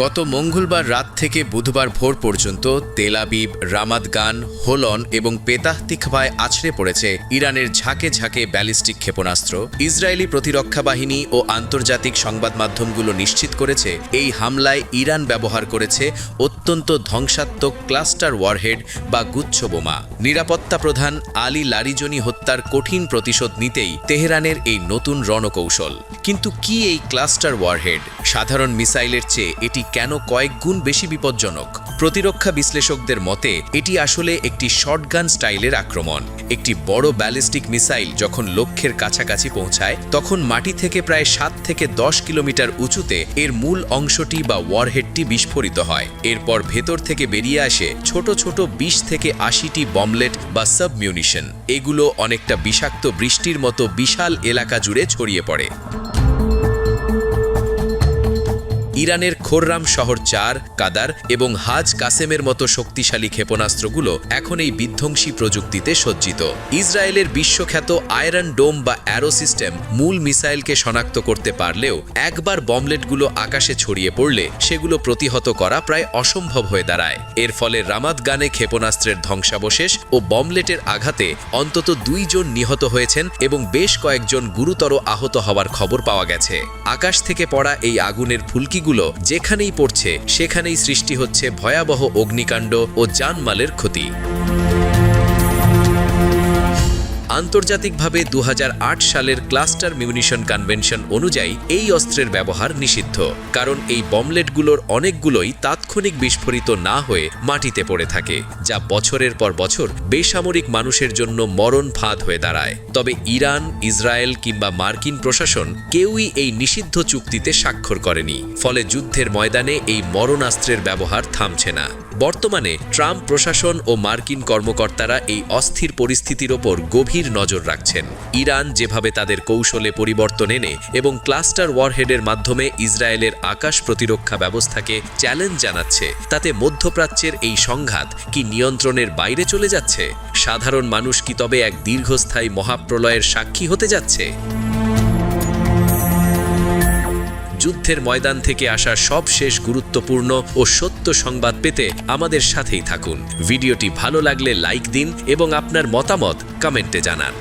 গত মঙ্গলবার রাত থেকে বুধবার ভোর পর্যন্ত তেল আবিব, রামাত গান, হোলন এবং পেতাহ তিকভায় আছড়ে পড়েছে ইরানের ঝাঁকে ঝাঁকে ব্যালিস্টিক ক্ষেপণাস্ত্র। ইসরায়েলি প্রতিরক্ষা বাহিনী ও আন্তর্জাতিক সংবাদ মাধ্যমগুলো নিশ্চিত করেছে এই হামলায় ইরান ব্যবহার করেছে অত্যন্ত ধ্বংসাত্মক ক্লাস্টার ওয়ারহেড বা গুচ্ছ বোমা। নিরাপত্তা প্রধান আলী লারিজনি হত্যার কঠিন প্রতিশোধ নিতেই তেহরানের এই নতুন রণকৌশল। কিন্তু কি এই ক্লাস্টার ওয়ারহেড? সাধারণ মিসাইলের চেয়ে এটি কেন কয়েক গুণ বেশি বিপজ্জনক? প্রতিরক্ষা বিশ্লেষকদের মতে এটি আসলে একটি শটগান স্টাইলের আক্রমণ। একটি বড় ব্যালিস্টিক মিসাইল যখন লক্ষ্যের কাছাকাছি পৌঁছায় তখন মাটি থেকে প্রায় 7 থেকে 10 কিলোমিটার উঁচুতে এর মূল অংশটি বা ওয়ারহেডটি বিস্ফোরিত হয়। এরপর ভেতর থেকে বেরিয়ে আসে ছোট ছোট 20 থেকে 80টি বমলেট বা সাবমিউনিশন। এগুলো অনেকটা বিষাক্ত বৃষ্টির মতো বিশাল এলাকা জুড়ে ছড়িয়ে পড়ে। ইরানের খোররাম শহর 4, কাদার এবং হাজ কাসেমের মতো শক্তিশালী ক্ষেপণাস্ত্রগুলো এখন এই বিধ্বংসী প্রযুক্তিতে সজ্জিত। ইসরায়েলের বিশ্বখ্যাত আয়রন ডোম বা অ্যারো সিস্টেম মূল মিসাইলকে শনাক্ত করতে পারলেও একবার বমলেটগুলো আকাশে ছড়িয়ে পড়লে সেগুলো প্রতিহত করা প্রায় অসম্ভব হয়ে দাঁড়ায়। এর ফলে রামাত গানে ক্ষেপণাস্ত্রের ধ্বংসাবশেষ ও বমলেটের আঘাতে অন্তত 2 জন নিহত হয়েছেন এবং বেশ কয়েকজন গুরুতর আহত হওয়ার খবর পাওয়া গেছে। আকাশ থেকে পড়া এই আগুনের ফুলকি যেখানেই পড়ছে সেখানেই সৃষ্টি হচ্ছে ভয়াবহ অগ্নিকাণ্ড ও জানমালের ক্ষতি। আন্তর্জাতিকভাবে 2008 সালের ক্লাস্টার মিউনিশন কনভেনশন অনুযায়ী এই অস্ত্রের ব্যবহার নিষিদ্ধ, কারণ এই বমলেটগুলোর অনেকগুলোই তাৎক্ষণিক বিস্ফোরিত না হয়ে মাটিতে পড়ে থাকে, যা বছরের পর বছর বেসামরিক মানুষের জন্য মরণ ফাঁদ হয়ে দাঁড়ায়। তবে ইরান, ইসরায়েল কিংবা মার্কিন প্রশাসন কেউই এই নিষিদ্ধ চুক্তিতে স্বাক্ষর করেনি, ফলে যুদ্ধের ময়দানে এই মরণাস্ত্রের ব্যবহার থামছে না। বর্তমানে ট্রাম্প প্রশাসন ও মার্কিন কর্মকর্তারা এই অস্থির পরিস্থিতির ওপর গভীর নজর রাখছেন। ইরান যেভাবে তাদের কৌশলে পরিবর্তন এনে এবং ক্লাস্টার ওয়ারহেডের মাধ্যমে ইসরায়েলের আকাশ প্রতিরক্ষা ব্যবস্থাকে চ্যালেঞ্জ জানাচ্ছে, তাতে মধ্যপ্রাচ্যের এই সংঘাত কি নিয়ন্ত্রণের বাইরে চলে যাচ্ছে? সাধারণ মানুষ কি তবে এক দীর্ঘস্থায়ী মহাপ্রলয়ের সাক্ষী হতে যাচ্ছে? যুদ্ধের ময়দান থেকে আসা সবশেষ গুরুত্বপূর্ণ ও সত্য সংবাদ পেতে আমাদের সাথেই থাকুন। ভিডিওটি ভালো লাগলে লাইক দিন এবং আপনার মতামত কমেন্টে জানান।